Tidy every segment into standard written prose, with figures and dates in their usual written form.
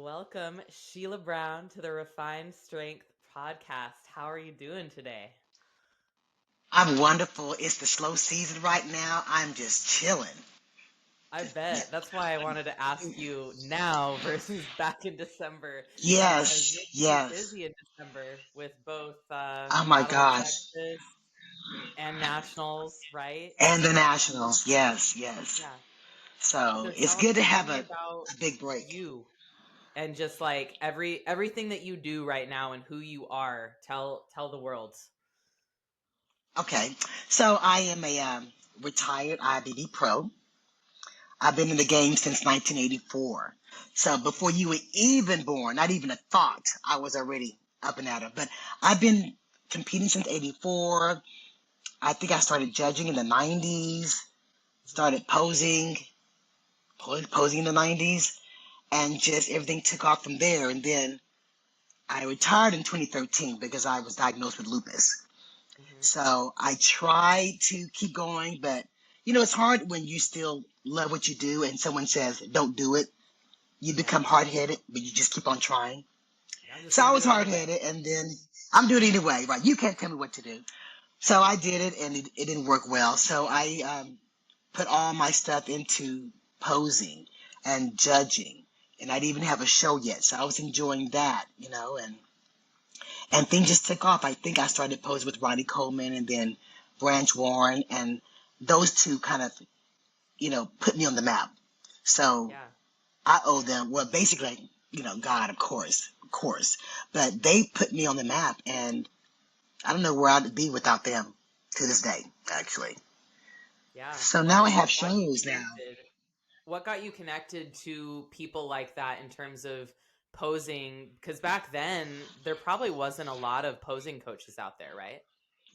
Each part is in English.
Welcome, Sheila Brown, to the Refined Strength podcast. How are you doing today? I'm wonderful. It's the slow season right now. I'm just chilling. I bet. That's why I wanted to ask you now versus back in December, because Yes, you're pretty yes. busy in December with both Oh my Battle of gosh. Texas and Nationals, right? And the Nationals. Yes, yes. Yeah. So So it's tell good to tell have me a, about a big break. you and just like everything that you do right now and who you are. Tell the world. Okay. So I am a retired IFBB pro. I've been in the game since 1984. So before you were even born, not even a thought, I was already up and at 'em. But I've been competing since 84. I think I started judging in the 90s, Mhm. started posing in the 90s, and just everything took off from there. And then I retired in 2013 because I was diagnosed with lupus. Mhm. So I tried to keep going, but it's hard when you still love what you do and someone says, don't do it. You Yeah. become hard headed, but you just keep on trying. I'm just So gonna I do was it hard anyway. headed, and then I'm doing it anyway, right? You can't tell me what to do. So I did it, and it didn't work well. So I put all my stuff into posing and judging. And I didn't even have a show yet. So I was enjoying that, and things just took off. I think I started posing with Ronnie Coleman and then Branch Warren, and those two kind of, put me on the map. So Yeah. I owe them, well, basically, God, of course, but they put me on the map, and I don't know where I'd be without them to this day, actually. Yeah. So now I What have what got you shows now. connected? What got you connected to people like that in terms of posing? Because back then there probably wasn't a lot of posing coaches out there, right?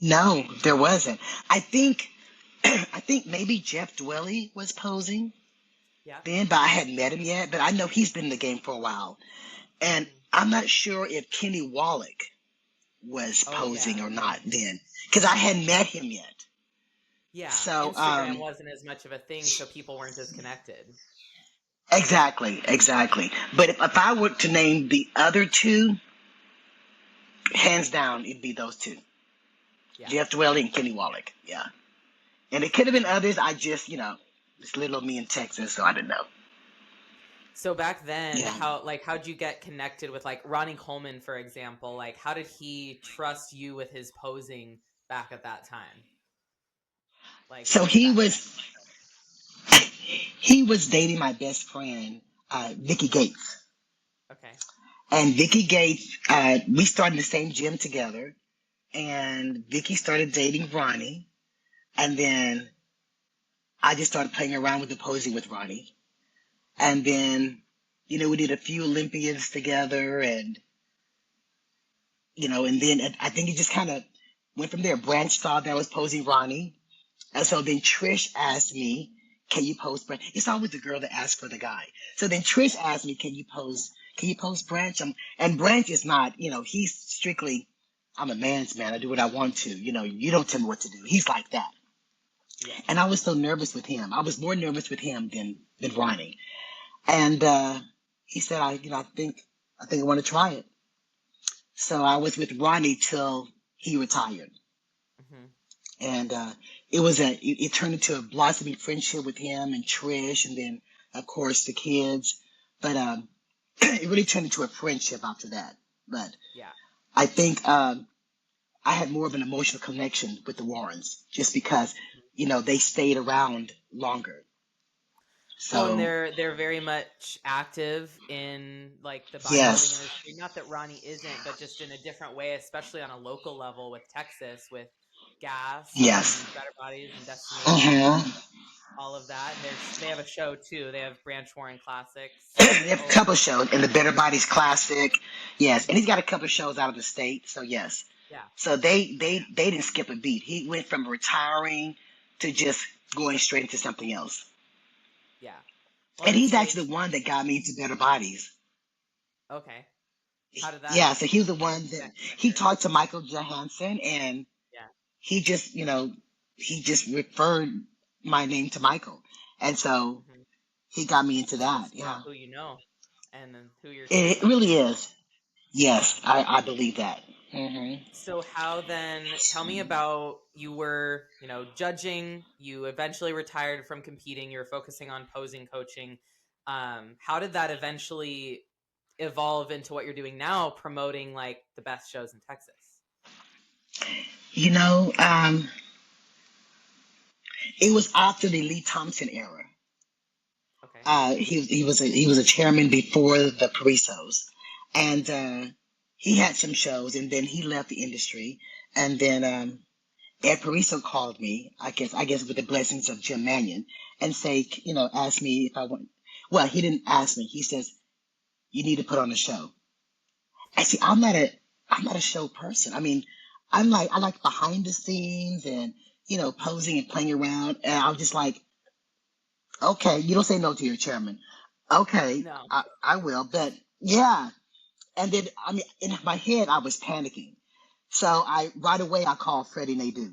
No, there wasn't. I think I think maybe Jeff Dwelly was posing Yeah. then, but I hadn't met him yet. But I know he's been in the game for a while. And Hmm. I'm not sure if Kenny Wallach was Oh yeah. posing or not then, because I hadn't met him yet. Yeah. So, Instagram wasn't as much of a thing, so people weren't as connected. exactly, exactly. But if I were to name the other two, hands down, it'd be those two, Yeah. Jeff Dwelly and Kenny Wallach. Yeah. And it could have been others. I just, it's little me in Texas, so I didn't know. So back then, Yeah. how'd you get connected with like Ronnie Coleman, for example? Like how did he trust you with his posing back at that time? Like So what was he that was connection? he was dating my best friend, Vicky Gates. Okay. And Vicky Gates, we started the same gym together. And Vicky started dating Ronnie. And then I just started playing around with the posing with Ronnie. And then, we did a few Olympians together. And then I think it just kind of went from there. Branch saw that I was posing Ronnie. And Yeah. so then Trish asked me, can you pose Branch? It's always the girl that asks for the guy. So then Trish asked me, can you pose Branch? And Branch is not, he's strictly, I'm a man's man. I do what I want to. You don't tell me what to do. He's like that. Yeah. And I was so nervous with him. I was more nervous with him than Ronnie. And he said, I think I want to try it. So I was with Ronnie till he retired. Hmm. And it turned into a blossoming friendship with him and Trish, and then of course the kids. But it really turned into a friendship after that. But Yeah. I think I had more of an emotional connection with the Warrens just because Mhm. they stayed around longer. Well, and So they're very much active in like the bodybuilding yes, industry. Not that Ronnie isn't, but just in a different way, especially on a local level with Texas, with Gas yes. and Better Bodies and Destination and Hmm. all of that. And they have a show too. They have Branch Warren Classics. They have a Oh, couple shows in the Better Bodies Classic. Yes, and he's got a couple shows out of the state. So yes. yeah, So they didn't skip a beat. He went from retiring to just going straight into something else. yeah. Well, And and he's actually the one that got me into Better Bodies. okay. How did that Yeah, so he was the one that connect he quicker? talked to Michael Johansson, and Yeah. he just referred my name to Michael. And so Hmm. he got me into Just a that. smart Yeah. who you know. and who you're It seeing. really is. Yeah. Yes, I believe that. Hmm. So how then, tell me about, you were, judging, you eventually retired from competing, you were focusing on posing coaching. How did that eventually evolve into what you're doing now, promoting like the best shows in Texas? You know, it was after the Lee Thompson era. Okay. He was a chairman before the Parisos, and he had some shows, and then he left the industry, and then Ed Pariso called me, I guess with the blessings of Jim Mannion, and asked me if I want. Well, he didn't ask me. He says you need to put on a show. I see. I'm not a show person. I mean, I like behind the scenes and posing and playing around, and I was just like, okay, you don't say no to your chairman. Okay, No. I will, but yeah. And then I mean, in my head, I was panicking. So right away I called Freddie Nadeau,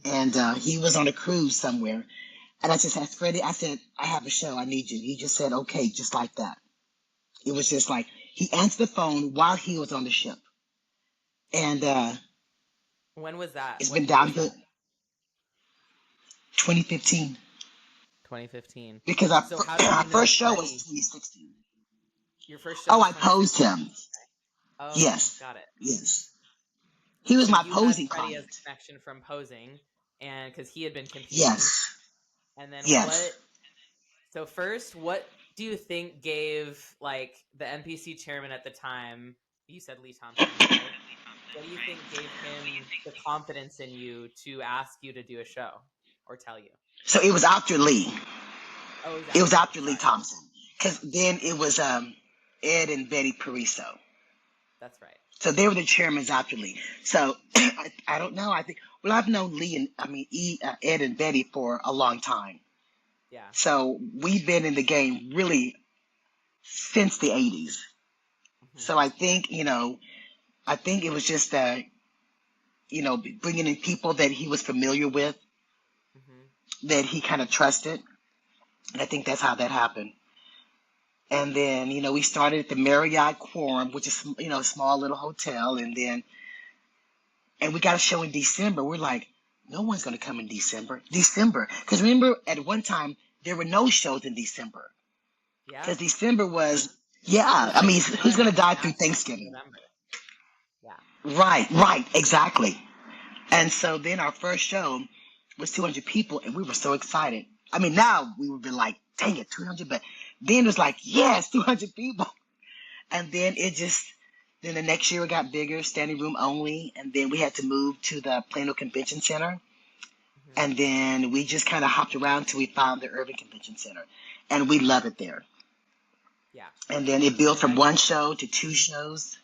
Hmm. and he was on a cruise somewhere. And I just asked Freddie, I said, I have a show, I need you. He just said, okay, just like that. It was just like he answered the phone while he was on the ship. And When was that? it's What been year down was to that? 2015 2015. because So how did our you know first show was Freddie? 2016. Your first show Oh, was I posed 2016. him. Oh, okay, Yes, got it. yes. He was So my you had posing Freddie as client. a connection from posing, and because he had been competing, Yes, and then yes. what? So first, what do you think gave like the NPC chairman at the time? You said Lee Thompson, right? What do you think gave him the confidence in you to ask you to do a show or tell you? So it was after Lee. Oh, it was It was after Lee. after Lee Sorry, Thompson. Because then it was Ed and Betty Pariso. that's right. So they were the chairmans after Lee. So I don't know. I think, well, I've known Ed and Betty for a long time. Yeah. So we've been in the game really since the 80s. Hmm. So I think it was just, bringing in people that he was familiar with, Hmm. that he kind of trusted. And I think that's how that happened. And then, we started at the Marriott Quorum, which is, a small little hotel. And we got a show in December. We're like, no one's going to come in December. December. Because remember, at one time, there were no shows in December. Yeah. Because December was, yeah, I mean, December who's going to and die through Nationals in Thanksgiving? November. Yeah. Right, right, exactly. And so then our first show was 200 people, and we were so excited. I mean, now we would be like, dang it, 200. But then it was like, yes, 200 people. And then the next year it got bigger, standing room only. And then we had to move to the Plano Convention Center. Hmm. And then we just kind of hopped around till we found the Urban Convention Center. And we love it there. Yeah. And then it built And now from you one show to two shows.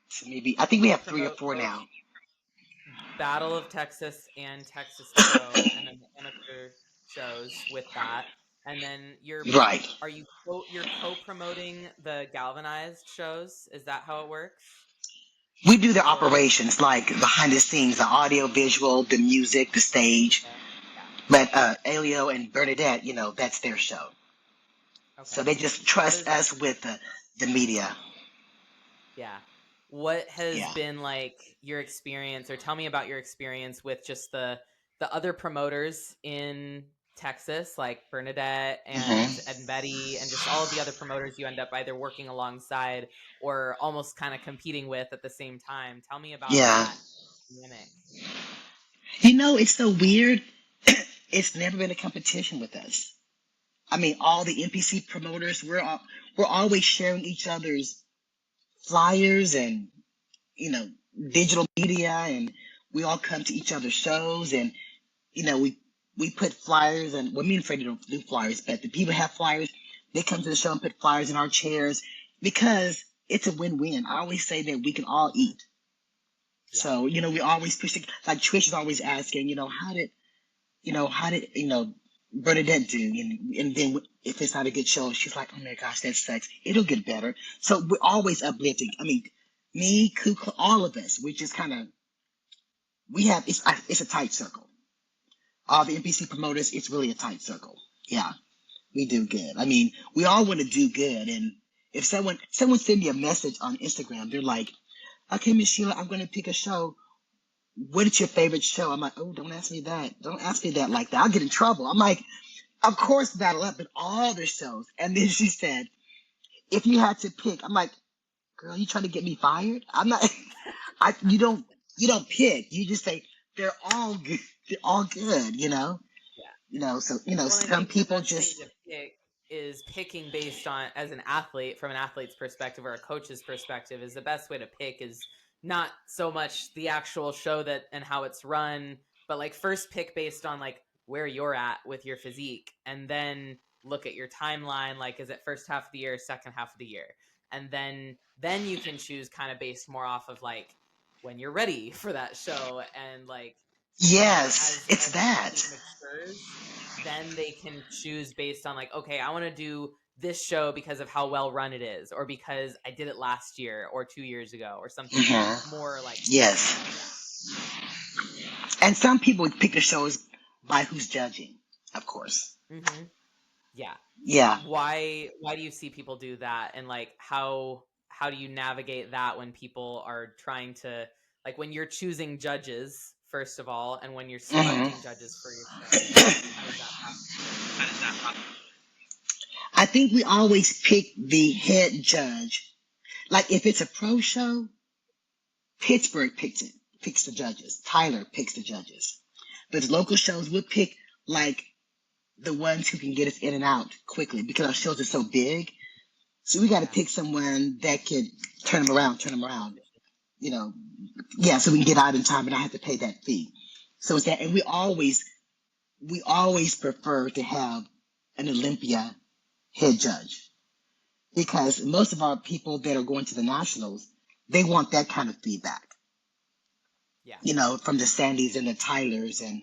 So maybe, I think we have three or promote four both now. Battle of Texas and Texas to Go, and then the amateur shows with that. And then Right. you're co-promoting the galvanized shows? Is that how it works? We do the Or operations, like behind the scenes, the audio, visual, the music, the stage. okay, But Elio and Bernadette, that's their show. yeah, So okay. they just How trust does us with the media. Yeah. What has Yeah. been like your experience, or tell me about your experience with just the other promoters in Texas, like Bernadette and Hmm. Ed and Betty, and just all of the other promoters you end up either working alongside or almost kind of competing with at the same time. Tell me about Yeah. that dynamic. It's so weird. It's never been a competition with us. I mean, all the NPC promoters, we're always sharing each other's flyers and you know digital media, and we all come to each other's shows, and we put flyers, and well, me and Freddie don't do flyers, but the people have flyers. They come to the show and put flyers in our chairs because it's a win-win. I always say that we can all eat. Yeah. So, we always push it. Like Trish is always asking, how did Bernadette do? And then if it's not a good show, she's like, oh my gosh, that sucks. It'll get better. So we're always uplifting. I mean, me, Kuka, all of us, we just kind of, it's a tight circle. All the NPC promoters, it's really a tight circle. Yeah. We do good. I mean, we all want to do good. And if someone send me a message on Instagram, they're like, "Okay, Miss Sheila, I'm going to pick a show. What is your favorite show?" I'm like, "Oh, don't ask me that. Don't ask me that like that. I'll get in trouble." I'm like, "Of course, Battle Up and all the shows." And then she said, "If you had to pick," I'm like, "Girl, you trying to get me fired?" I'm not. You don't pick. You just say they're all good. They're all good. Yeah. So Well, I some think the people best thing just. to pick is picking based on, as an athlete, from an athlete's perspective or a coach's perspective, is the best way to pick is not so much the actual show that and how it's run, but like first pick based on like where you're at with your physique, and then look at your timeline, like is it first half of the year, second half of the year, and then you can choose kind of based more off of like when you're ready for that show, and like Yes, as it's an that. athlete matures, then they can choose based on like, okay, I want to do this show because of how well run it is, or because I did it last year or 2 years ago, or something more like specific. Yes. And some people pick the shows by who's judging, of course. Hmm. Yeah. Yeah. Why do you see people do that, and like how do you navigate that when people are trying to, like, when you're choosing judges first of all, and when you're hmm selecting judges for your show? How does that process work? I think we always pick the head judge. Like if it's a pro show, Pittsburgh picks the judges. Tyler picks the judges. But local shows, we'll pick like the ones who can get us in and out quickly because our shows are so big. So we got to Yeah. pick someone that could turn them around. You know, yeah, so we can get out in time and not have to pay that fee. So it's that, and we always prefer to have an Olympia head judge because most of our people that are going to the nationals, they want that kind of feedback. Yeah. From the Sandys and the Tylers and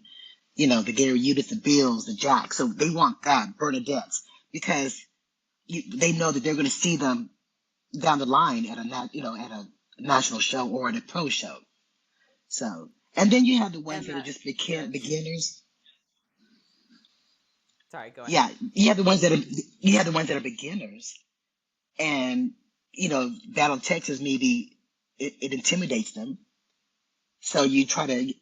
the Gary Udith, the Bills, the Jacks. So they want that Bernadette's because they know that they're going to see them down the line at a national show or at a pro show. So, and then you have the ones And that are that, just yeah, beginners. sorry, go ahead. Yeah, you have the ones that are beginners, and Battle Texas maybe it intimidates them. So you try to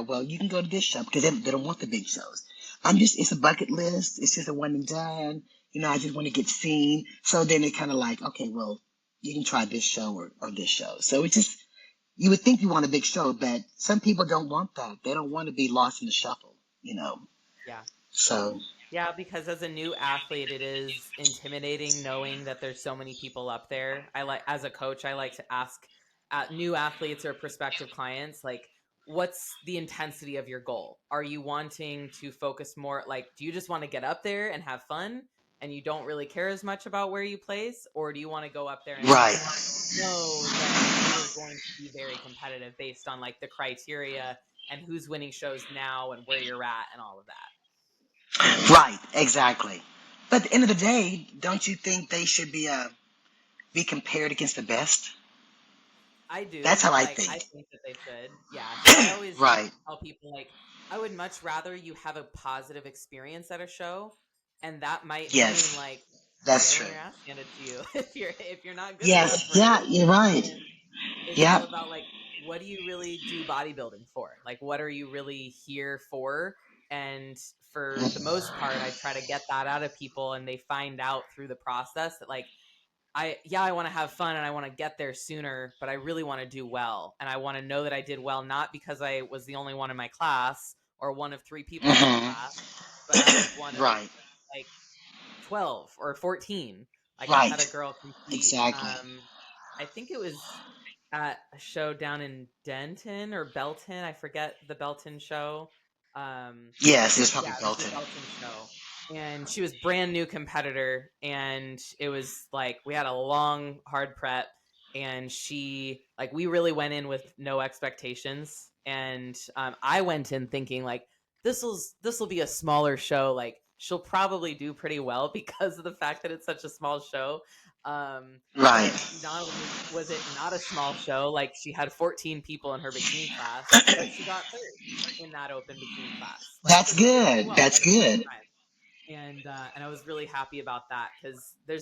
well, you can go to this show because they don't want the big shows. It's a bucket list. It's just a one and done. I just want to get seen. So then it kind of like, okay, well, you can try this show or this show. So it's just you would think you want a big show, but some people don't want that. They don't want to be lost in the shuffle. Yeah. So Yeah, because as a new athlete, it is intimidating knowing that there's so many people up there. As a coach, I like to ask new athletes or prospective clients, like, what's the intensity of your goal? Are you wanting to focus more? Like, do you just want to get up there and have fun and you don't really care as much about where you place? Or do you want to go up there and right, know that you're going to be very competitive based on like the criteria and who's winning shows now and where you're at and all of that? right, exactly. But at the end of the day, don't you think they should be compared against the best? I do. That's how I Like, I think. think that they should. Yes. I always Right. tell people, like, I would much rather you have a positive experience at a show, and that might mean Yes, like that's getting true. your ass handed to you if you're not good enough, Yes, right? yeah, you're right. And it's all Yep. about like, what do you really do bodybuilding for? Like, what are you really here for? And for the most part, I try to get that out of people, and they find out through the process that like, I want to have fun and I want to get there sooner, but I really want to do well. And I want to know that I did well, not because I was the only one in my class or one of three people in my hmm class, but I was one of Right. like 12 or 14. Like, I had a Right. girl compete, Exactly. I think it was at a show down in Denton or Belton. I forget the Belton show. Um, Yes, it's yeah, probably it was the Belton. Belton show. And she was brand new competitor, and it was like we had a long hard prep, and she, like, we really went in with no expectations, and I went in thinking like this will be a smaller show, like she'll probably do pretty well because of the fact that it's such a small show. Right. But not only was it not a small show, like she had 14 people in her bikini class, but she got third in that open bikini class. Like, That's so she did pretty good. well That's for the first good. time. and I was really happy about that because I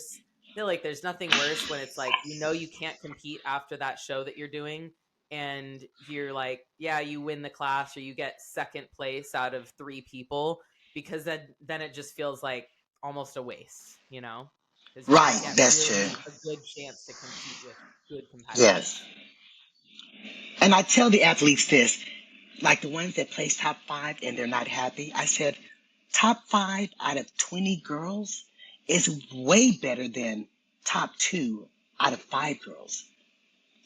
feel like there's nothing worse when it's like you can't compete after that show that you're doing, and you're like, yeah, you win the class or you get second place out of 3 people, because then it just feels like almost a waste, because you Right, don't get that's true. really a good chance to compete with good Yes. competitors. And I tell the athletes this, like the ones that place top 5 and they're not happy. I said, top 5 out of 20 girls is way better than top 2 out of 5 girls.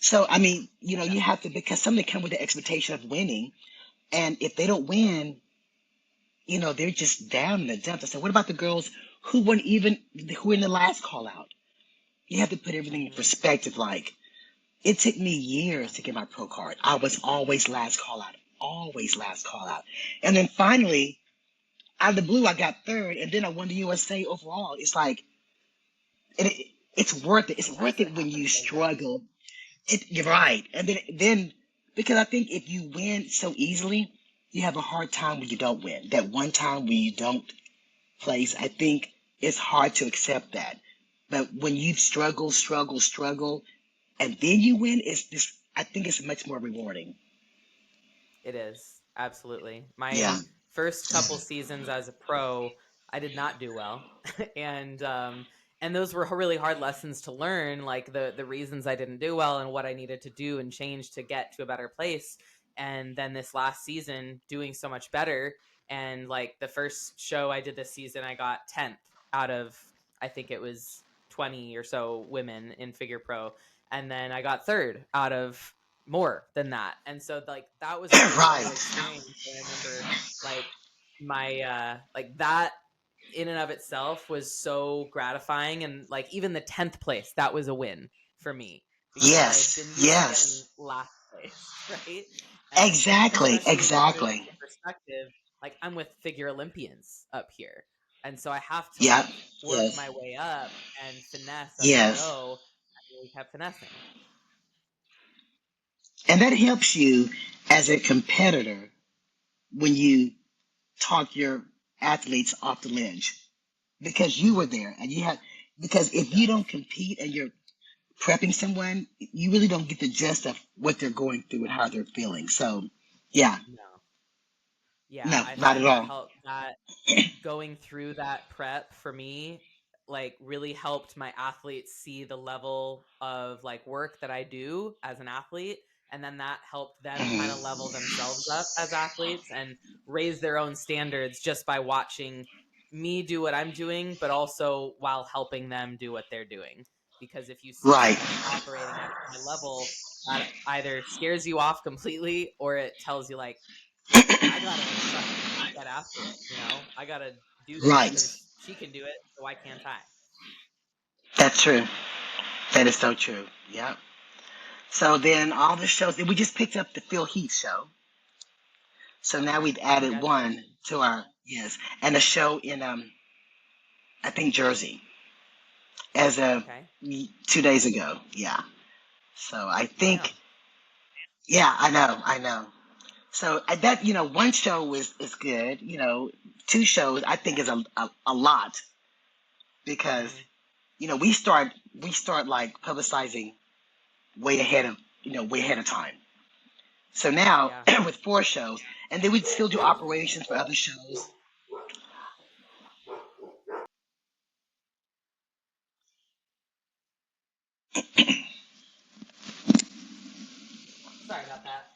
So, I mean, Yeah. you have to, because some they come with the expectation of winning. And if they don't win, they're just down in the dumps. I said, what about the girls who weren't even, who were in the last call out? You have to put everything in Hmm. perspective. Like, it took me Yeah. years to get my pro card. I was always last call out, always last call out. And then finally, out of the blue, I got third, and then I won the USA overall. It's like, it's worth it. It's Sometimes worth it it when you happens like that. struggle. You're right. And then, because I think if you win so easily, you have a hard time when you don't win. That one time when you don't place, I think it's hard to accept that. But when you struggle, and then you win, I think it's much more rewarding. It is. Absolutely. Yeah. My first couple seasons as a pro, I did not do well. And those were really hard lessons to learn, like the reasons I didn't do well and what I needed to do and change to get to a better place. And then this last season doing so much better, and like the first show I did this season I got 10th out of, I think it was 20 or so women in figure pro, and then I got third out of more than that. And so like that was a really Right. cool experience. And I remember like my like that in and of itself was so gratifying, and like even the 10th place, that was a win for me because I had been Yes. used to getting Yes. last place, right? And Exactly. especially to put it Exactly. into perspective, like I'm with figure Olympians up here, and so I have to Yep. like work Yes. my way up and finesse as I Yes. go. I really kept finessing. And that helps you as a competitor when you talk your athletes off the ledge because you were there and because It if you don't does. compete and you're prepping someone, you really don't get the gist of what they're going through and how they're feeling. So, yeah, No. Yeah, no, I not at find that all. help that going through that prep for me like really helped my athletes see the level of like work that I do as an athlete, and then that helped them kind of level Mhm. themselves up as athletes and raise their own standards just by watching me do what I'm doing, but also while helping them do what they're doing. Because if you see Right. someone operating at my level, that either scares you off completely or it tells you like I gotta fucking get after it. I gotta do this Right. because she can do it, so why can't I? That's true. That is so true. Yep. So then all the shows, we just picked up the Phil Heath show. So now Okay, we've added one congratulations. to our, yes, and a show in, I think Jersey as of Okay, 2 days ago. Yeah. So I think, damn. yeah, I know. So that, one show is good. Two shows I think is a lot because, Hmm. we start like publicizing way ahead of time. So now Yeah. with 4 shows, and then we still do operations for other shows. Sorry about that.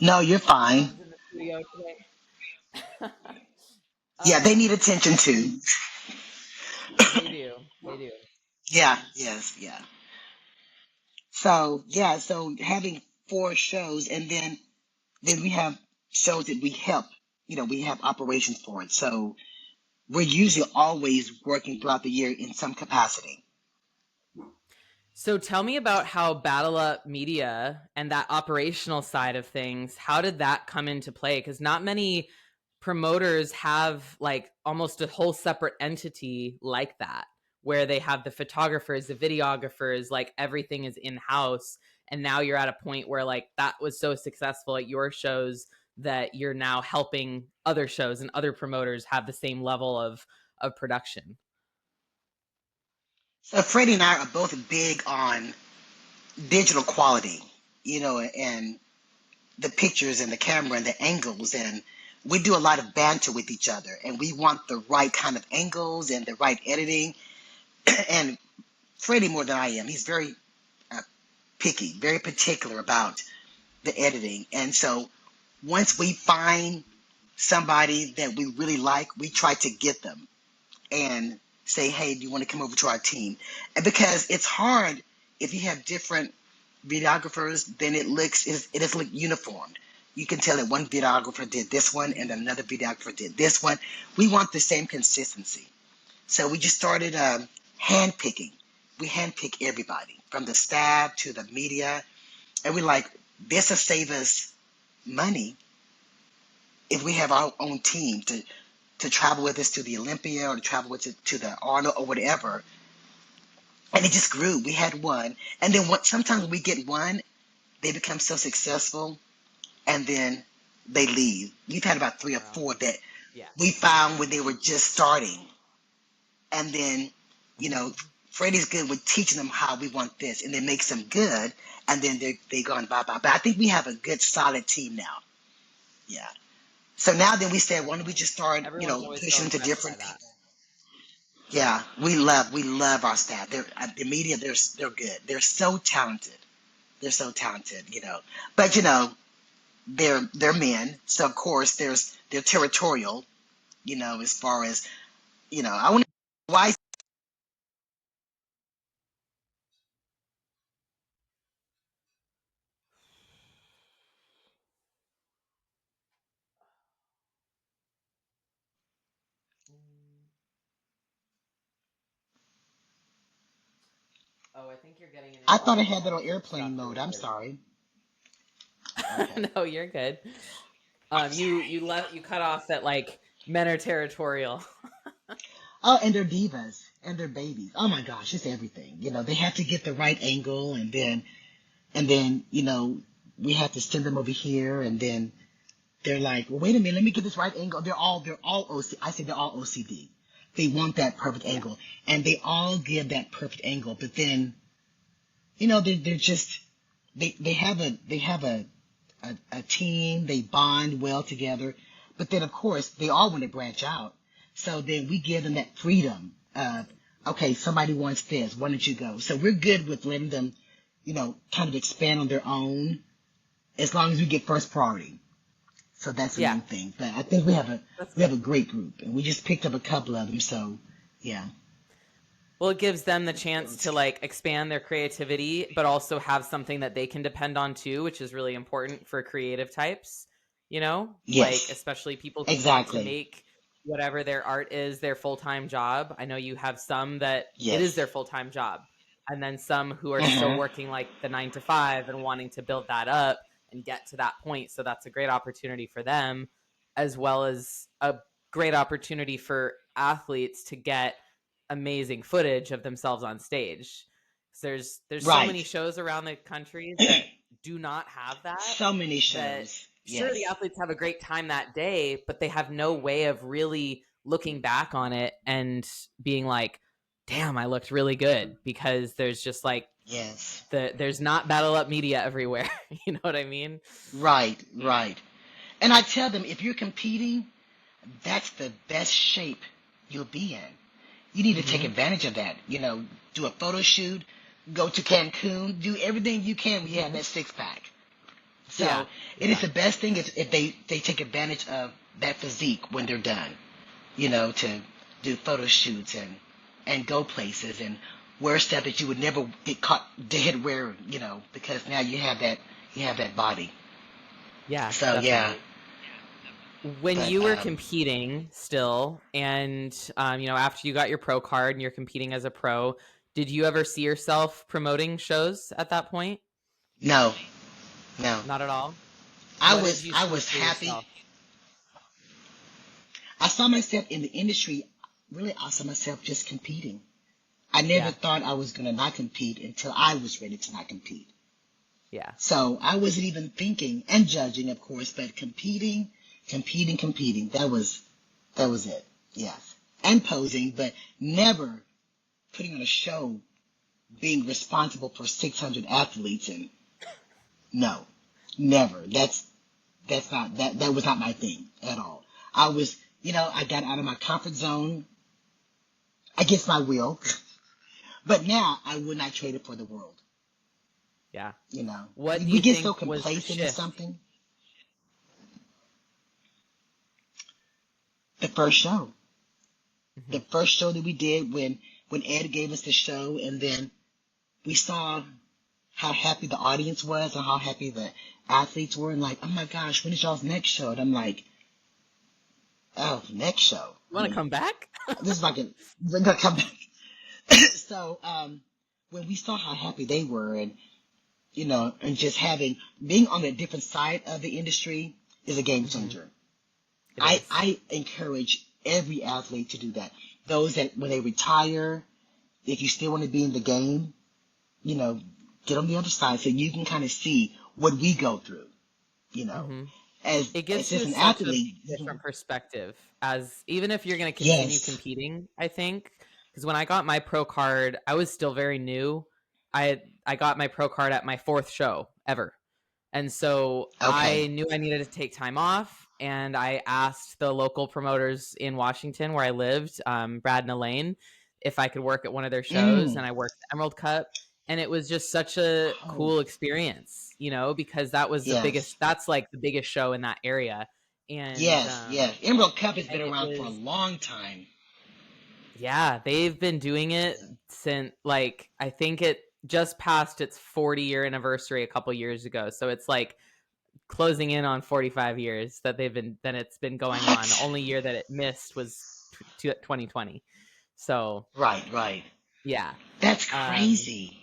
No, you're My fine. dogs in the studio today. Yeah, they need um, attention too. they do. They do. Yeah, yes, yeah. So yeah, so having 4 shows, and then we have shows that we help. We have operations for it. So we're usually always working throughout the year in some capacity. So tell me about how Battle Up Media and that operational side of things, how did that come into play? Because not many promoters have like almost a whole separate entity like that, where they have the photographers, the videographers, like everything is in-house. And now you're at a point where like that was so successful at your shows that you're now helping other shows and other promoters have the same level of of production? So Freddie and I are both big on digital quality, and the pictures and the camera and the angles, and we do a lot of banter with each other, and we want the right kind of angles and the right editing. And Freddie, more than I am, he's very uh, picky, very particular about the editing. And so once we find somebody that we really like, we try to get them and say, hey, do you want to come over to our team? And because it's hard if you have different videographers, then it doesn't look uniformed. You can tell that one videographer did this one and another videographer did this one. We want the same consistency. So we just started hand picking. We hand pick everybody from the staff to the media. And we're like, this will save us money if we have our own team to travel with us to the Olympia or to travel with us to the Arnold or whatever. And it just grew. We had one. And then sometimes when we get one, they become so successful and then they leave. We've had about 3 or 4 that Yeah. we found when they were just starting. And then, Freddie's good with teaching them how we want this, and it makes them good, and then they go on bye-bye. But I think we have a good, solid team now. Yeah. So now then we said, why don't we just start, Everyone's always so pushing to impressed by different that. people. Yeah, we love our staff. The media, they're good. They're so talented. They're so talented, But they're men, so of course they're territorial, as far as I want to why. Oh, I think you're getting I an thought I had that on interruption. airplane Stop the mode. I'm recording. sorry. Okay. No, you're good. You cut off that like men are territorial. Oh, and they're divas and they're babies. Oh my gosh, it's everything. They have to get the right angle, and then we have to send them over here, and then they're like, well, wait a minute, let me get this right angle. They're all OC. I say they're all OCD. They want that perfect Yeah. angle, and they all give that perfect angle. But then, they're just they have a team. They bond well together. But then, of course, they all want to branch out. So then we give them that freedom of, okay, somebody wants this. Why don't you go? So we're good with letting them, kind of expand on their own as long as we get first priority. So that's the Yeah. main thing. But I think we have a That's we have good. a great group, and we just picked up a couple of them. So yeah, Well, it gives them the chance to like expand their creativity, but also have something that they can depend on too, which is really important for creative types, like yes, especially people who want to exactly, make whatever their art is their full-time job. I know you have some that it is yes, their full-time job, and then some who are still uh-huh. working like the 9 to 5 and wanting to build that up and get to that point. So that's a great opportunity for them, as well as a great opportunity for athletes to get amazing footage of themselves on stage. There's so many Right. shows around the country that do not have that. So many That shows. sure, the Yes, athletes have a great time that day, but they have no way of really looking back on it and being like, "Damn, I looked really good," because there's just like yes. there's not battle up media everywhere. You know what I mean? Right, right. And I tell them, if you're competing, that's the best shape you'll be in. You need to take Mm-hmm. advantage of that. Do a photo shoot, go to Cancun, do everything you can when you have that 6 pack. Yeah, So it is yeah, the best thing is if they take advantage of that physique when they're done, to do photo shoots and go places and wear stuff that you would never get caught dead wearing, because now you have that body. yeah, So yeah, definitely. When but you were competing still, and after you got your pro card and you're competing as a pro, did you ever see yourself promoting shows at that point? no, no. Not at all. I What did was you I see was for happy. yourself? I saw myself in the industry. Really, I saw myself just competing. I never Yeah, thought I was gonna not compete until I was ready to not compete. yeah. So I wasn't even thinking and judging, of course, but competing. That was it. Yes. and posing, but never putting on a show, being responsible for 600 athletes. And no, never. That was not my thing at all. I was, I got out of my comfort zone against my will, but now I would not trade it for the world. Yeah. You know, What do we you get so think was the complacent in shift? something. The first show. Hmm. The first show that we did when Ed gave us the show, and then we saw how happy the audience was and how happy the athletes were, and like, oh my gosh, when is y'all's next show? And I'm like, oh, next show. You I want to mean, come back? this is like we're gonna come back. So when we saw how happy they were, and and just being on a different side of the industry is a game Hmm. changer. It is. I encourage every athlete to do that. Those that when they retire, if you still want to be in the game, get on the other side so you can kind of see what we go through. You know, Hmm. as It gives you just an such a athlete, different perspective, as even if you're going to continue yes, competing, I think, because when I got my pro card, I was still very new. I got my pro card at my fourth show ever. And so okay, I knew I needed to take time off, and I asked the local promoters in Washington where I lived, Brad and Elaine, if I could work at one of their shows. mm. And I worked the Emerald Cup, and it was just such a Oh, cool experience, because that was yes, that's like the biggest show in that area. And yes, yes. Emerald Cup has been it around for a was, long time. yeah, they've been doing it since, like, I think it just passed its 40-year anniversary a couple years ago. So it's like closing in on 45 years that it's been going on. The What? only year that it missed was 2020. So Right, right. yeah. That's um crazy.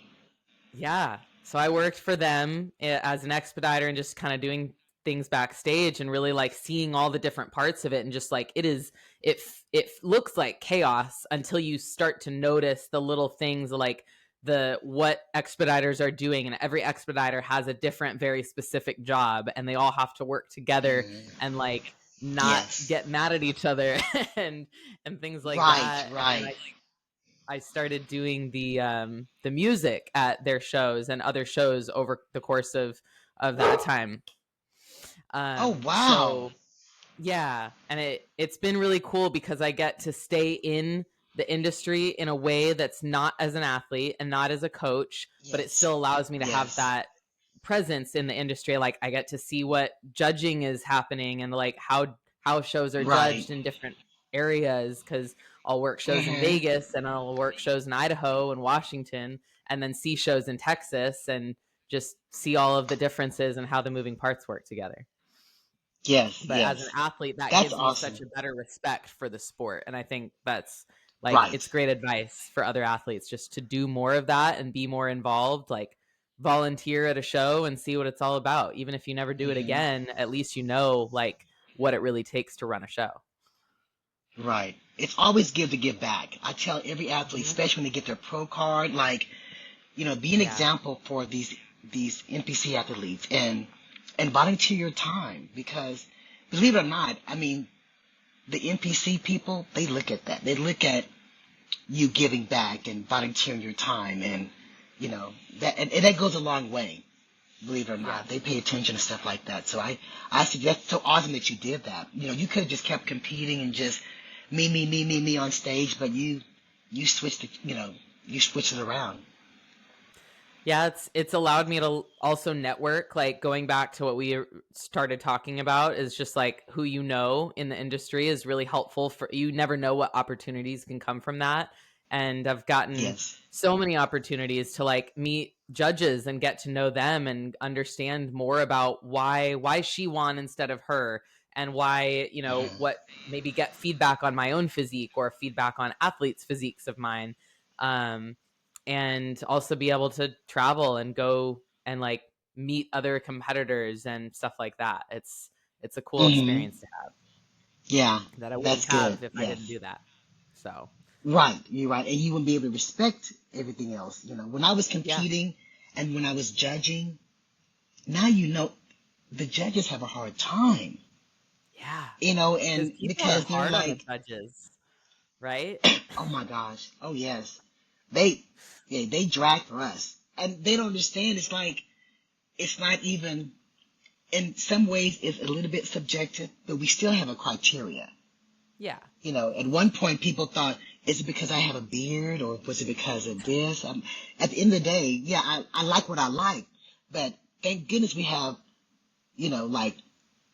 yeah, so I worked for them as an expediter and just kind of doing things backstage and really like seeing all the different parts of it. And just like it looks like chaos until you start to notice the little things, like the what expediters are doing, and every expediter has a different, very specific job, and they all have to work together Mm. and like not Yes. get mad at each other and things like Right, that. And then right. I started doing the music at their shows and other shows over the course of that time. Oh, wow. So yeah, and it's been really cool because I get to stay in the industry in a way that's not as an athlete and not as a coach, but it Yes. still allows me to have Yes. that presence in the industry. Like I get to see what judging is happening and like how shows are Right. judged in different areas, because I'll work shows in Mm-hmm. Vegas and I'll work shows in Idaho and Washington, and then see shows in Texas and just see all of the differences and how the moving parts work together. Yes, But as an yes. athlete, that That's gives me such awesome. a better respect for the sport. And I think that's like, Right. it's great advice for other athletes just to do more of that and be more involved. Like, volunteer at a show and see what it's all about. Even if you never do it Mm-hmm. again, at least like what it really takes to run a show. Right. It's always good to give back. I tell every athlete, Hmm. especially when they get their pro card, like, be an Yeah. example for these NPC athletes and volunteer your time, because believe it or not, I mean, the NPC people, they look at that. They look at you giving back and volunteering your time, and and that goes a long way. Believe it or not, they Yes. pay attention to stuff like that. So I think that's so awesome that you did that. You could have just kept competing and just me on stage, but you switched you switched it around. Yeah, it's allowed me to also network. Like, going back to what we started talking about, is just like who in the industry is really helpful. For you never know what opportunities can come from that. And I've gotten Yes. so many opportunities to like meet judges and get to know them and understand more about why she won instead of her, and why, Hmm. what, maybe get feedback on my own physique or feedback on athletes' physiques of mine. Um and also be able to travel and go and like meet other competitors and stuff like that. It's a cool Hmm. experience to have Yeah, that I wouldn't that's good. have if I didn't Yes. do that. So Right. You're right. And you wouldn't be able to respect everything else. When I was yeah, competing and when I was judging, now the judges have a hard time. yeah, because And people are because they're hard on the like, judges. right? Oh my gosh. Oh yes. They, yeah, they drag for us, and they don't understand. It's like it's not even. In some ways, it's a little bit subjective, but we still have a criteria. Yeah. At one point, people thought, is it because I have a beard, or was it because of this? At the end of the day, yeah, I like what I like, but thank goodness we have, like,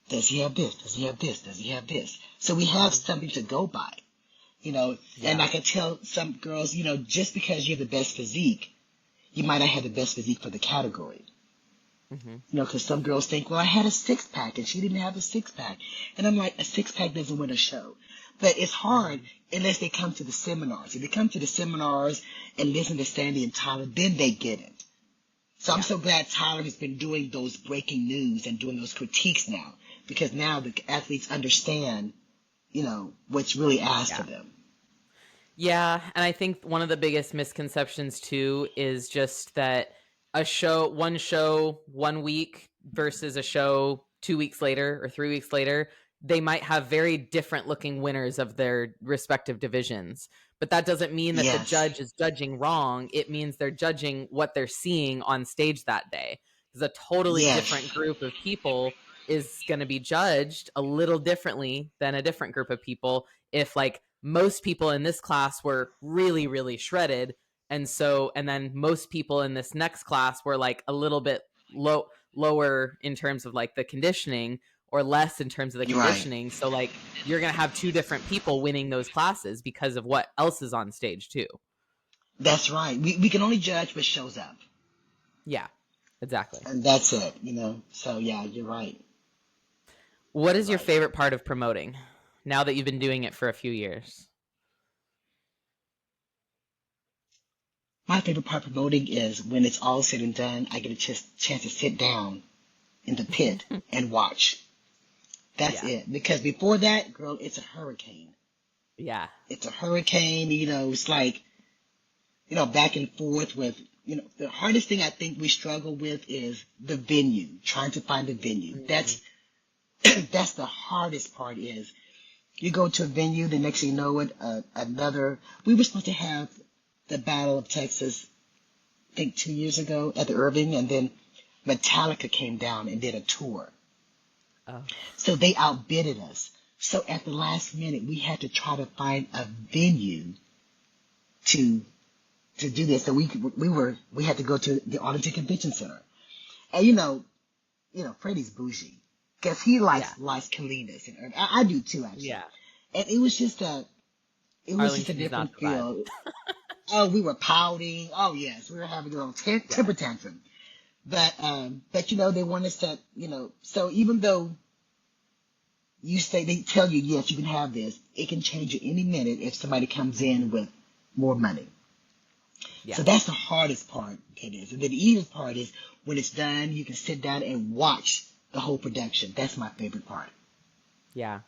does he have this? Does he have this? Does he have this? So we have something to go by. And Yeah. I can tell some girls, just because you have the best physique, you might not have the best physique for the category. Hmm. Because some girls think, well, I had a six-pack and she didn't have a six-pack. And I'm like, a six-pack doesn't win a show. But it's hard unless they come to the seminars. If they come to the seminars and listen to Sandy and Tyler, then they get it. So I'm Yeah. so glad Tyler has been doing those breaking news and doing those critiques now, because now the athletes understand, what's really asked of them. Yeah, and I think one of the biggest misconceptions too is just that one show 1 week versus a show 2 weeks later or 3 weeks later, they might have very different looking winners of their respective divisions. But that doesn't mean that the Yes. judge is judging wrong. It means they're judging what they're seeing on stage that day. Because a totally different Yes. group of people is going to be judged a little differently than a different group of people if, like, most people in this class were really, really shredded. And then most people in this next class were like a little bit lower in terms of like the conditioning, or less in terms of the You're right. conditioning. So like you're going to have two different people winning those classes because of what else is on stage too. That's right. We can only judge what shows up. Yeah, exactly. And that's it, So, yeah, you're right. What You're is your right. favorite part of promoting now that you've been doing it for a few years? My favorite part of promoting is when it's all said and done, I get a chance to sit down in the pit and watch. That's Yeah. it. Because before that, girl, it's a hurricane. Yeah. It's a hurricane, it's like, back and forth with, the hardest thing I think we struggle with is the venue, trying to find a venue. Mm-hmm. That's the hardest part is you go to a venue, the next thing you know it, we were supposed to have the Battle of Texas, I think 2 years ago at the Irving, and then Metallica came down and did a tour. Oh. So they outbidded us. So at the last minute, we had to try to find a venue to do this. So we had to go to the Arlington Convention Center. And Freddie's bougie because he likes Las Colinas, and I do too, actually. Yeah. And it was just a Arlington's different not the vibe. feel. Oh, we were pouting. Oh yes, we were having a little temper tantrum. But they want us to, so even though they tell you, yes, you can have this, it can change at any minute if somebody comes in with more money. Yeah. So that's the hardest part. It is. And then the easiest part is when it's done, you can sit down and watch the whole production. That's my favorite part. Yeah.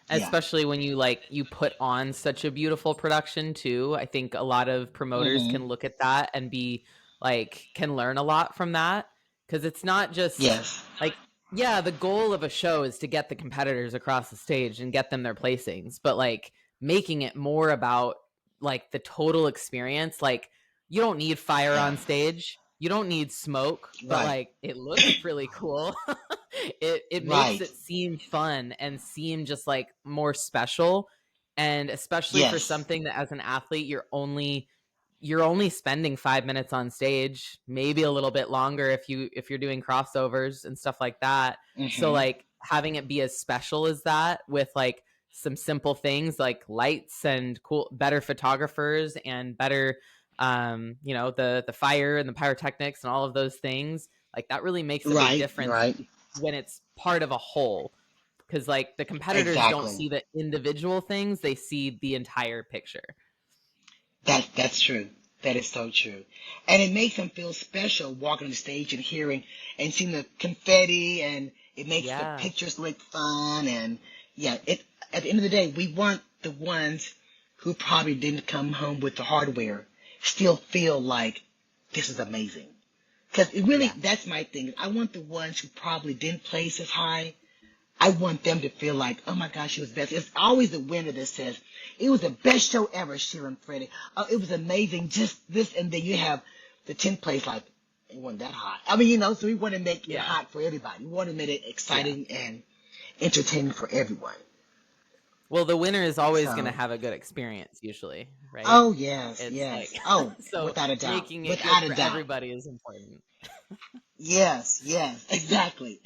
Yeah. Especially when you put on such a beautiful production too. I think a lot of promoters can look at that and be like, can learn a lot from that. Cause it's not just Yes. like, yeah, the goal of a show is to get the competitors across the stage and get them their placings, but like making it more about like the total experience. Like, you don't need fire Yeah. on stage. You don't need smoke, but Right. like it looks really cool. It makes Right. it seem fun and seem just like more special. And especially for Yes. something that as an athlete you're only spending 5 minutes on stage, maybe a little bit longer if you're doing crossovers and stuff like that. So like having it be as special as that with like some simple things like lights and better photographers and better the fire and the pyrotechnics and all of those things, like that really makes a big difference Right. when it's part of a whole. Because like the competitors don't Exactly. see the individual things, they see the entire picture. That's true. That is so true. And it makes them feel special walking on the stage and hearing and seeing the confetti, and it makes the pictures look fun. And yeah, at the end of the day, we want the ones who probably didn't come home with the hardware still feel like this is amazing. Because it really, that's my thing. I want the ones who probably didn't place as high, I want them to feel like, oh my gosh, she was best. It's always the winner that says, it was the best show ever, Sheila and Freddie. Oh, it was amazing, just this. And then you have the 10th place, like, it wasn't that hot. I mean, so we want to make it hot for everybody. We want to make it exciting and entertaining for everyone. Well, the winner is always going to have a good experience, usually, right? Oh, yes, yes. So without a doubt. Making it good for everybody is important. Yes, exactly.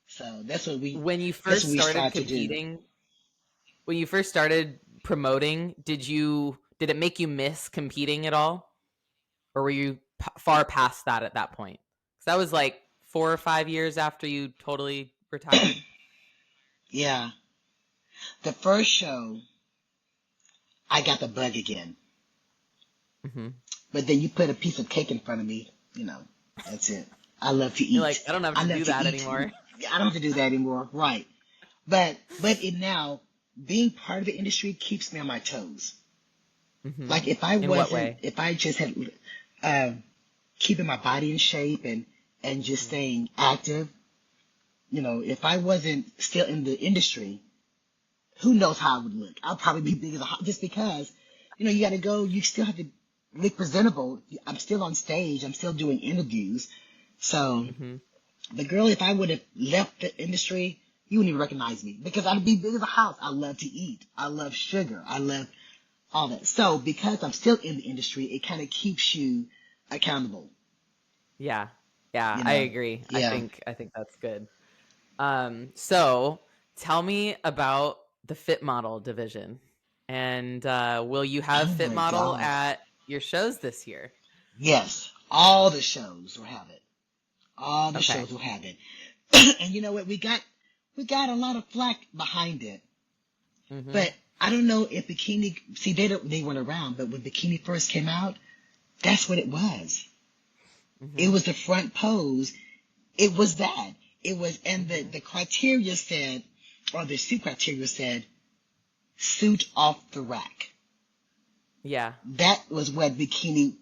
So that's what we. When you first started competing, when you first started promoting, did it make you miss competing at all, or were you far past that at that point? Because that was like 4 or 5 years after you totally retired. Yeah. The first show, I got the bug again. Mm-hmm. But then you put a piece of cake in front of me, that's it. I love to eat. You're like, I don't have to do that anymore. I don't have to do that anymore. Right. But now, being part of the industry keeps me on my toes. Mm-hmm. Like if I just had keeping my body in shape and just staying active, if I wasn't still in the industry, who knows how I would look? I'll probably be big as just because, you got to go, you still have to look presentable. I'm still on stage. I'm still doing interviews. So, but girl, if I would have left the industry, you wouldn't even recognize me because I'd be big as a house. I love to eat. I love sugar. I love all that. So because I'm still in the industry, it kind of keeps you accountable. Yeah. I agree. Yeah. I think that's good. So tell me about the Fit Model division, and will you have Fit Model at your shows this year? Yes, all the shows will have it. All the shows will have it. And you know what? We got a lot of flack behind it. Mm-hmm. But I don't know if bikini. See, they weren't around, but when bikini first came out, that's what it was. Mm-hmm. It was the front pose. It was that. It was, and the criteria said, or the suit criteria said, suit off the rack. Yeah. That was what bikini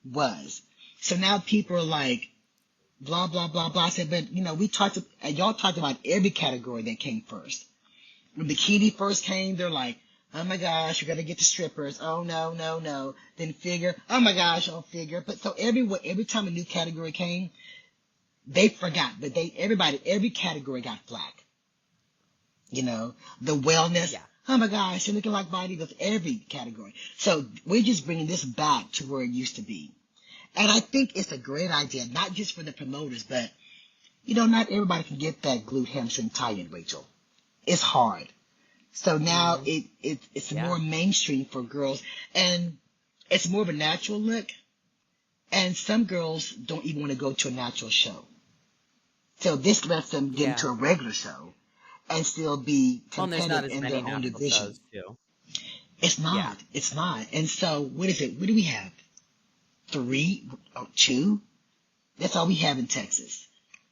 was. So now people are like, blah, blah, blah, blah. I said, but, y'all talked about every category that came first. When bikini first came, they're like, oh my gosh, you got to get the strippers. Oh, no. Then figure. Oh my gosh, figure. But so every time a new category came, they forgot, but every category got flack. The wellness. Yeah. Oh my gosh, you're looking like bodybuilders. Every category. So we're just bringing this back to where it used to be. And I think it's a great idea, not just for the promoters, but, not everybody can get that glute hamstring tie-in, Rachel. It's hard. So now it's more mainstream for girls, and it's more of a natural look. And some girls don't even want to go to a natural show. So this lets them get into a regular show and still be competitive in their own division. It's not. Yeah. It's not. And so what is it? What do we have? 3 or 2? That's all we have in Texas.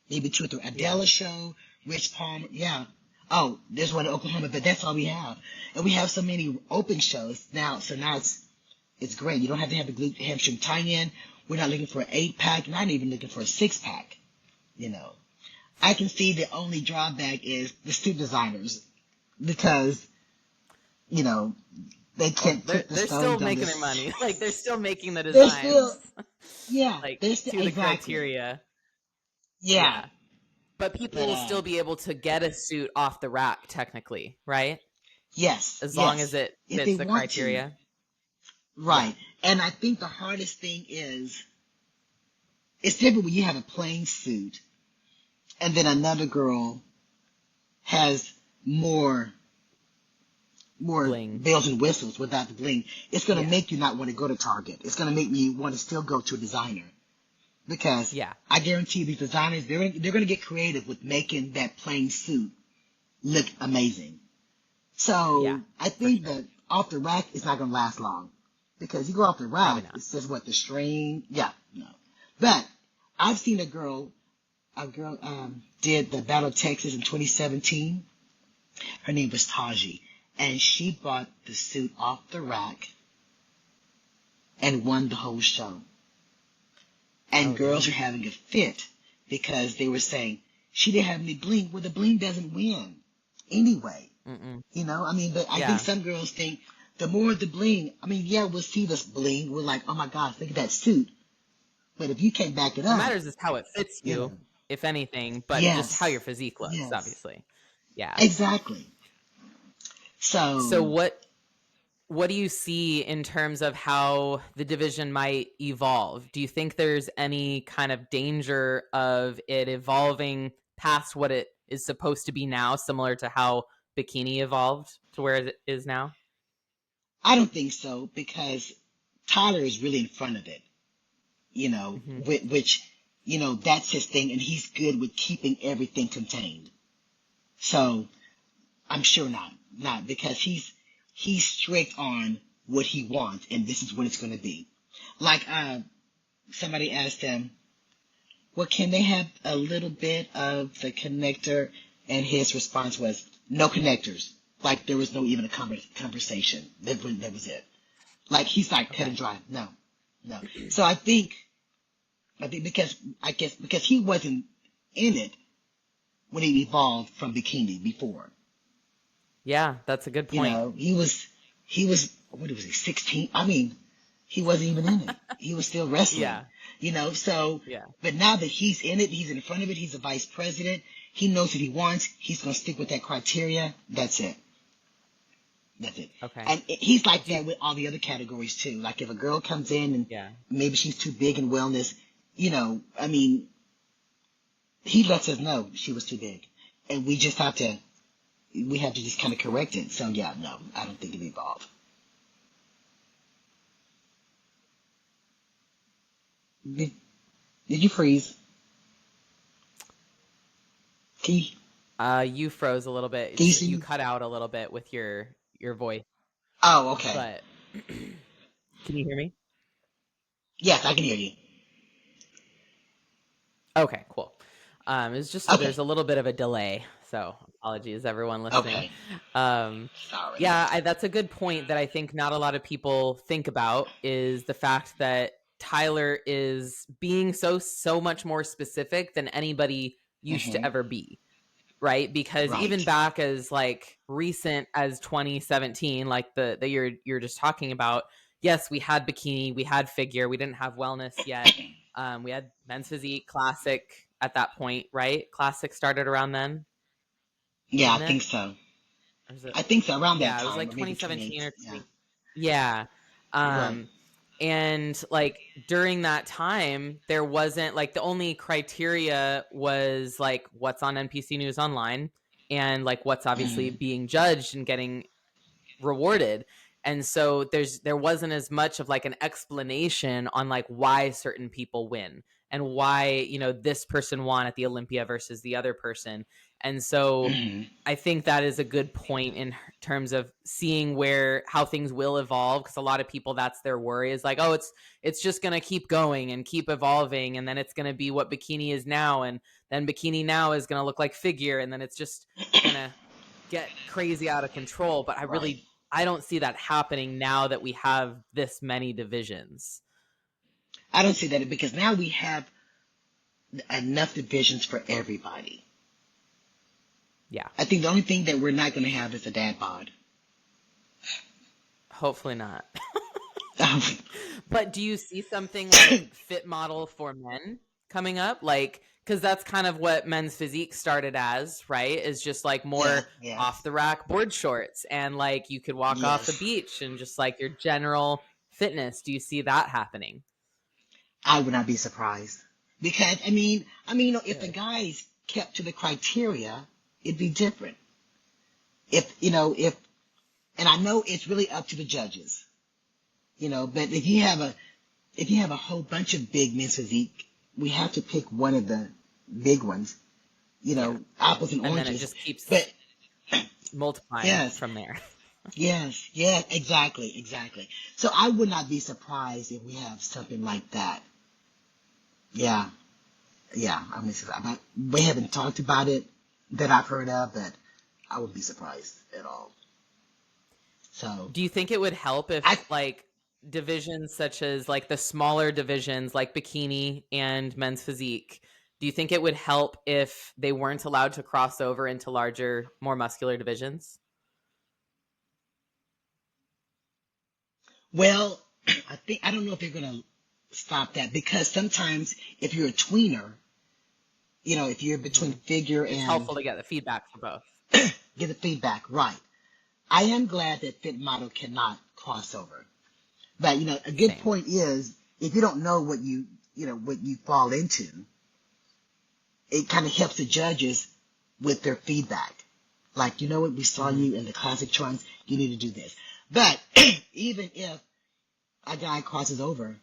Maybe 2 or 3. Adela show, Rich Palmer. Yeah. Oh, there's one in Oklahoma, but that's all we have. And we have so many open shows now. So now it's great. You don't have to have the glute hamstring tie-in. We're not looking for an 8-pack. Not even looking for a 6-pack. I can see the only drawback is the suit designers because, they can't put the they're still making their money. Like, they're still making the designs. They're still, to the criteria. Yeah. But people will still be able to get a suit off the rack, technically, right? Yes. As long as it fits the criteria. Right. Yeah. And I think the hardest thing is, it's different when you have a plain suit and then another girl has more bling, bells and whistles without the bling. It's going to make you not want to go to Target. It's going to make me want to still go to a designer. Because I guarantee these designers, they're going to get creative with making that plain suit look amazing. So I think that off the rack is not going to last long. Because you go off the rack, it says the string. Yeah, no. But I've seen a girl did the Battle of Texas in 2017. Her name was Taji. And she bought the suit off the rack and won the whole show. And girls are having a fit because they were saying, she didn't have any bling. Well, the bling doesn't win anyway. Mm-mm. I mean, but I think Yeah. some girls think the more the bling, I mean, yeah, we'll see this bling. We're like, oh my gosh, look at that suit. But if you can't back it What up, matters is how it fits you you, know, if anything, but just how your yes, physique looks, yes, obviously. Yeah. exactly. So So what do you see in terms of how the division might evolve? Do you think there's any kind of danger of it evolving past what it is supposed to be now, similar to how bikini evolved to where it is now? I don't think so because Tyler is really in front of it, Hmm. which, that's his thing, and he's good with keeping everything contained. So I'm sure not because he's strict on what he wants, and this is what it's going to be. Like somebody asked him, well, can they have a little bit of the connector? And his response was, no connectors. Like there was no even a conversation. That was it. Like he's like cut Okay. and dry. No, no. So I think because he wasn't in it when it evolved from bikini before. Yeah, that's a good point. He was what was he 16? I mean, he wasn't even in it. He was still wrestling. Yeah. So Yeah. but now that he's in it, he's in front of it, he's a vice president, he knows what he wants, he's gonna stick with that criteria. That's it. That's it. Okay. And he's like Do you, that with all the other categories too. Like if a girl comes in and yeah. maybe she's too big in wellness, I mean, he lets us know she was too big. And we have to just kind of correct it. So yeah, no, I don't think it evolved. Did, did you freeze? Can you, You froze a little bit. can you You see? cut out a little bit with your voice, Oh, okay. but can you hear me? Yes, I can hear you. Okay, cool. It's just Okay. there's a little bit of a delay, so apologies everyone listening. Okay. Um, Sorry. yeah, that's a good point that I think not a lot of people think about is the fact that Tyler is being so much more specific than anybody used to Hmm. ever be, right? Because even Right. back as like recent as 2017, like the that you're just talking about, yes, we had bikini, we had figure, we didn't have wellness yet. We had men's physique, classic at that point, right? Classic started around then, Yeah, I didn't it? think so. Or was it? I think so around that Yeah, it was time, like or maybe 2017 28. or Yeah. 20. Yeah. Right. Um, and like during that time, there wasn't like the only criteria was like what's on NPC News Online and like what's obviously Hmm. being judged and getting rewarded. And so there wasn't as much of like an explanation on like why certain people win and why this person won at the Olympia versus the other person. And so Hmm. I think that is a good point in terms of seeing how things will evolve, because a lot of people, that's their worry, is like, oh, it's just going to keep going and keep evolving, and then it's going to be what bikini is now, and then bikini now is going to look like figure, and then it's just going to get crazy out of control. But Right. I don't see that happening now that we have this many divisions. I don't see that because now we have enough divisions for everybody. Yeah, I think the only thing that we're not going to have is a dad bod. hopefully not. Um, But do you see something like fit model for men coming up? Like, because that's kind of what men's physique started as, right? Is just like yeah, more off yes, the rack board shorts, and like you could walk off the yes. beach and just like your general fitness. Do you see that happening? I would not be surprised because if the Good. guys kept to the criteria, it'd be different. If and I know it's really up to the judges, but if you have a whole bunch of big men's physique, we have to pick one of the big ones, Yeah. apples and And then it oranges. just keeps But multiplying yes, from there. yes, yes, exactly, exactly. So I would not be surprised if we have something like that. Yeah, yeah. We haven't talked about it that I've heard of, but I wouldn't be surprised at all. So Do you think it would help I, if like divisions such as like the smaller divisions like bikini and men's physique Do you think it would help if they weren't allowed to cross over into larger, more muscular divisions? Well, I don't know if they're gonna stop that, because sometimes if you're a tweener, if you're between Mm-hmm. figure It's and helpful to get the feedback for both. get the feedback right. I am glad that fit model cannot cross over. But a good Same. point is, if you don't know what what you fall into, it kind of helps the judges with their feedback. Like, you know what, we saw Mm-hmm. you in the classic trunks, you need to do this. But even if a guy crosses over,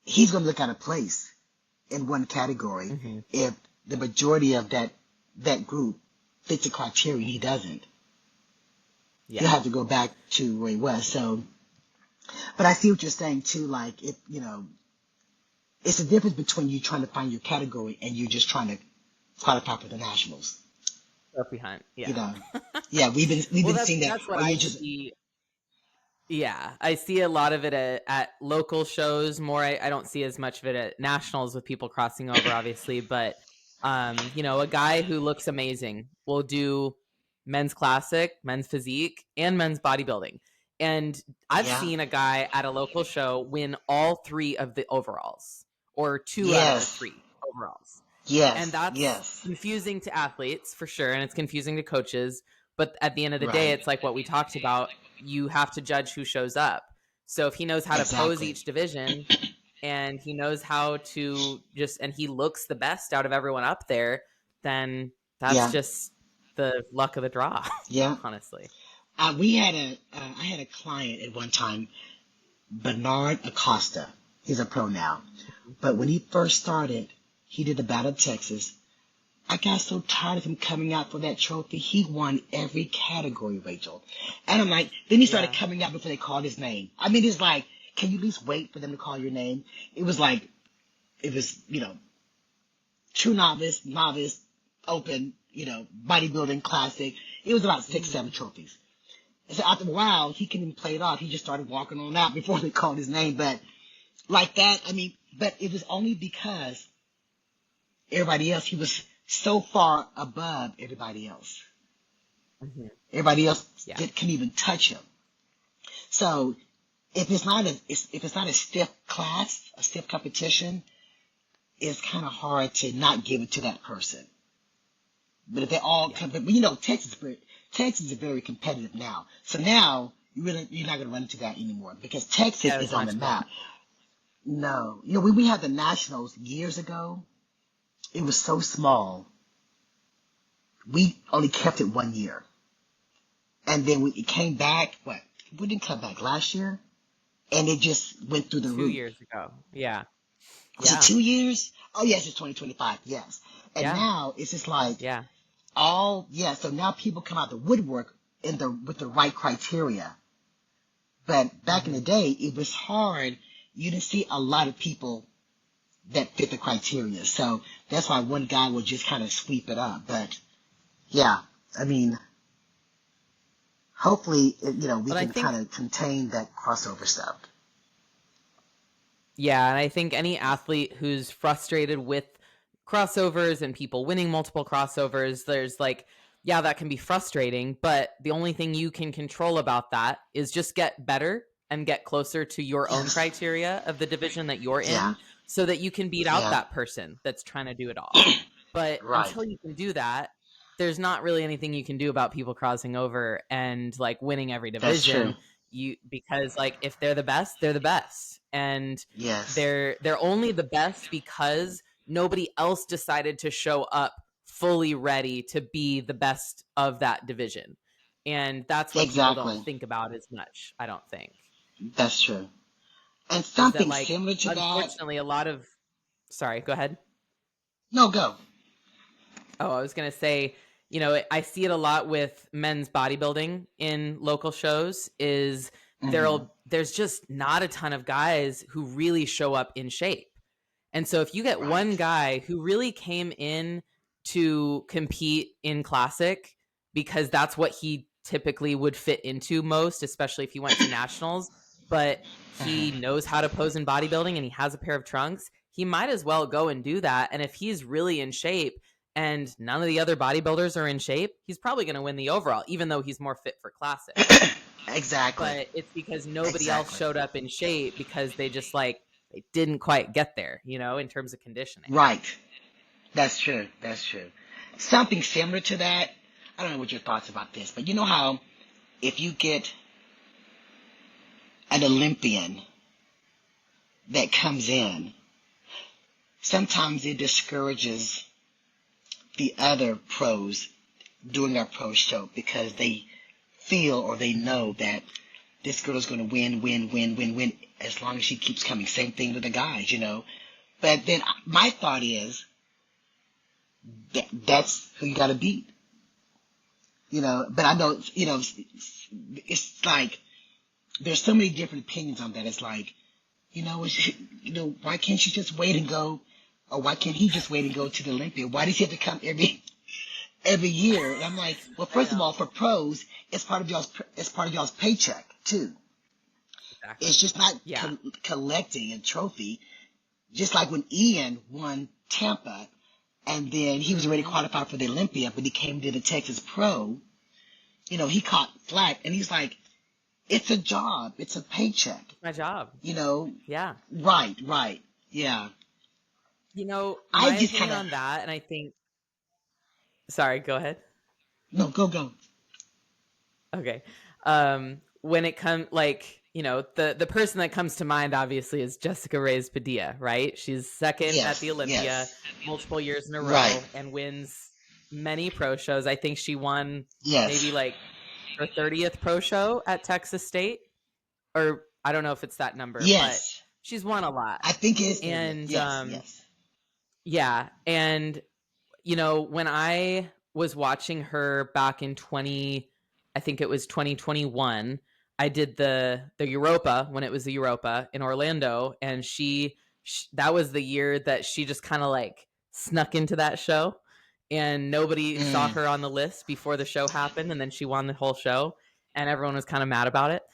he's going to look out of place in one category Mm-hmm. if the majority of that group fits the criteria and he doesn't. Yeah. He'll have to go back to where he was. So, but I see what you're saying too. Like, it's the difference between you trying to find your category and you just trying to qualify for the nationals. Trophy hunt. You Yeah. know, yeah, we've Well, been seeing that, that's what or I you just see. Yeah, I see a lot of it at local shows more. I don't see as much of it at nationals with people crossing over, obviously. But, a guy who looks amazing will do men's classic, men's physique, and men's bodybuilding. And I've yeah, seen a guy at a local show win all three of the overalls, or two out of the yes, three overalls. And yes, that's yes, confusing to athletes for sure. And it's confusing to coaches. But at the end of the day, right, it's like what we talked about. You have to judge who shows up. So if he knows how to pose exactly, each division and he knows how to and he looks the best out of everyone up there, then that's yeah, just the luck of the draw, yeah. honestly. I had a client at one time, Bernard Acosta. He's a pro now, but when he first started, he did the Battle of Texas. I got so tired of him coming out for that trophy. He won every category, Rachel. And I'm like, then he started Yeah. coming out before they called his name. I mean, it's like, can you at least wait for them to call your name? It was like, it was, true novice, open, bodybuilding classic. It was about 6, 7 trophies. And so after a while, he couldn't even play it off. He just started walking on out before they called his name. But like that, I mean, but it was only because everybody else, he was so far above everybody else. Mm-hmm. Everybody else Yeah. couldn't even touch him. So if it's not a stiff class, a stiff competition, it's kind of hard to not give it to that person. But if they all Yeah. come, but Texas is very competitive now. So now you're not going to run into that anymore, because Texas Yeah, is it's on the much better. map. No, when we had the nationals years ago, it was so small. We only kept it 1 year, and then it came back. We didn't come back last year, and it just went through the 2 years roof. ago. Yeah. Was it Yeah. 2 years? Oh yes, it's 2025. Yes, and Yeah. now it's just like Yeah. So now people come out the woodwork with the right criteria. But back in Mm-hmm. the day, it was hard. You didn't see a lot of people that fit the criteria. So that's why one guy would just kind of sweep it up. But yeah, I mean, hopefully, we But I can think kind of contain that crossover stuff. Yeah, and I think any athlete who's frustrated with crossovers and people winning multiple crossovers, there's like, yeah, that can be frustrating, but the only thing you can control about that is just get better and get closer to your own Yes. criteria of the division that you're Yeah. in so that you can beat out Yeah. that person that's trying to do it all. But Right. until you can do that, there's not really anything you can do about people crossing over and like winning every That's true. division. Because like if they're the best, they're the best. And Yes. they're only the best because nobody else decided to show up fully ready to be the best of that division. And that's what people don't Exactly. think about as much, I don't think. That's true. And Is that something like similar to that. unfortunately a lot of sorry, go ahead. No, go. Oh, I was going to say, I see it a lot with men's bodybuilding in local shows is Hmm. there's just not a ton of guys who really show up in shape. And so if you get one Right. guy who really came in to compete in classic because that's what he typically would fit into most, especially if he went to nationals, but he Hmm. knows how to pose in bodybuilding and he has a pair of trunks, he might as well go and do that. And if he's really in shape and none of the other bodybuilders are in shape, he's probably going to win the overall, even though he's more fit for classic. Exactly. But it's because nobody else Exactly. showed up in shape because they just like, they didn't quite get there, you know, in terms of conditioning. Right. That's true. That's true. Something similar to that. I don't know what your thoughts about this, but you know how if you get an Olympian that comes in, sometimes it discourages the other pros doing their pro show because they feel or they know that this girl is going to win as long as she keeps coming. Same thing with the guys, you know. But then my thought is that's who you got to beat, you know. But I know, you know, it's like there's so many different opinions on that. It's like, you know, why can't she just wait and go, or why can't he just wait and go to the Olympia? Why does he have to come every year? And I'm like, well, first of all, for pros, it's part of y'all's paycheck too. Exactly. It's just not collecting a trophy. Just like when Ian won Tampa, and then he was already qualified for the Olympia, but he came to the Texas Pro. You know, he caught flack, and he's like, it's a job. It's a paycheck. It's my job. You know? Yeah. Right. Yeah. You know, I my just opinion on that, and I think, sorry, go ahead. No, go. Okay. When it comes, like, you know, the person that comes to mind, obviously, is Jessica Reyes Padilla, right? She's second at the Olympia multiple years in a row and wins many pro shows. I think she won maybe like her 30th pro show at Texas State, or I don't know if it's that number, but she's won a lot. I think it is. And yes. Yeah, and you know, when I was watching her back in I think it was 2021, I did the Europa when it was the Europa in Orlando, and she that was the year that she just kind of like snuck into that show, and nobody saw her on the list before the show happened, and then she won the whole show, and everyone was kind of mad about it.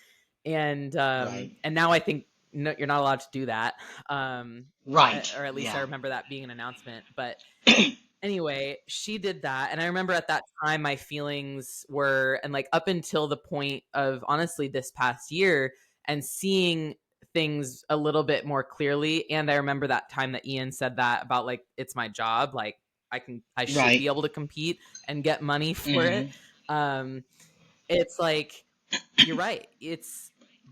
And and now I think no, you're not allowed to do that. Right. Or at least I remember that being an announcement. But anyway, she did that. And I remember at that time my feelings were, and like up until the point of honestly this past year and seeing things a little bit more clearly. And I remember that time that Ian said that about like, it's my job. Like I should be able to compete and get money for it. It's like, you're right.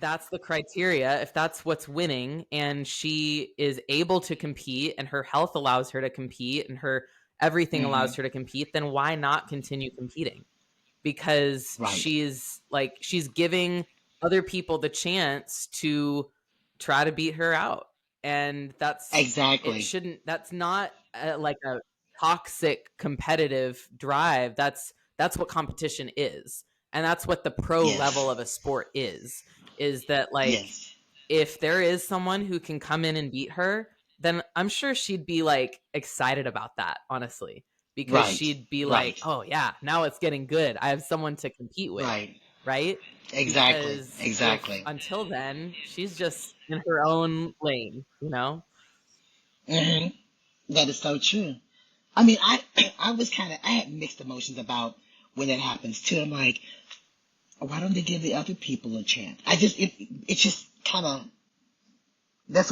That's the criteria. If that's what's winning and she is able to compete and her health allows her to compete and her everything allows her to compete, then why not continue competing? Because she's giving other people the chance to try to beat her out. And that's that's not like a toxic competitive drive. That's what competition is. And that's what the pro level of a sport is that like, if there is someone who can come in and beat her, then I'm sure she'd be like excited about that, honestly, because she'd be like, oh yeah, now it's getting good. I have someone to compete with. Right. Exactly. Until then, she's just in her own lane, you know? That is so true. I mean, I had mixed emotions about when that happens too. I'm like, why don't they give the other people a chance? It's just kind of, that's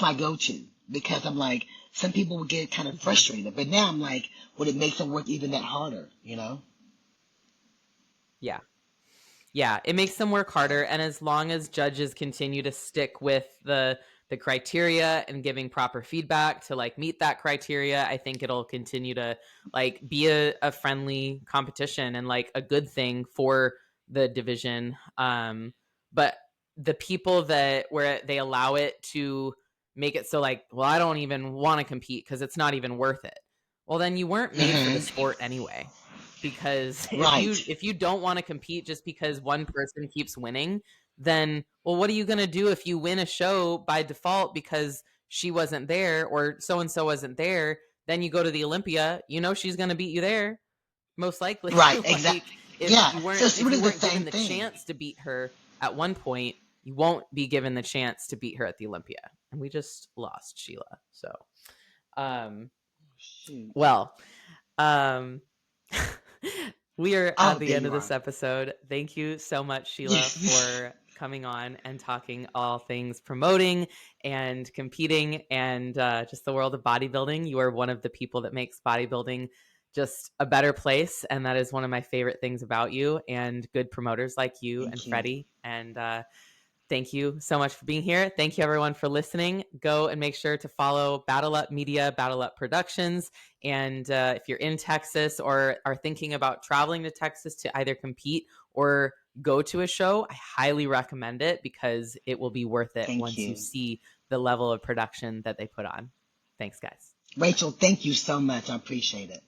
my go-to, because I'm like, some people would get kind of frustrated, but now I'm like, would it make them work even that harder, you know? Yeah, it makes them work harder. And as long as judges continue to stick with the criteria and giving proper feedback to like meet that criteria, I think it'll continue to like be a friendly competition and like a good thing for the division. But the people where they allow it to make it so like, well, I don't even want to compete because it's not even worth it. Well, then you weren't made for the sport anyway. Because if you don't want to compete just because one person keeps winning, then, well, what are you going to do if you win a show by default because she wasn't there or so-and-so wasn't there? Then you go to the Olympia, you know she's going to beat you there, most likely. Exactly. If you weren't given the chance to beat her at one point, you won't be given the chance to beat her at the Olympia. and we just lost Sheila. So, um, Shoot. well, um, we are Oh, at the there end of you this are. episode. Thank you so much, Sheila, for coming on and talking all things promoting and competing and just the world of bodybuilding. You are one of the people that makes bodybuilding just a better place, and that is one of my favorite things about you, and good promoters like you and Thank you. Freddie. And thank you so much for being here. Thank you, everyone, for listening. Go and make sure to follow Battle Up Media, Battle Up Productions. And if you're in Texas or are thinking about traveling to Texas to either compete or go to a show, I highly recommend it because it will be worth it Thank once you you. see the level of production that they put on. Thanks, guys. Rachel, thank you so much. I appreciate it.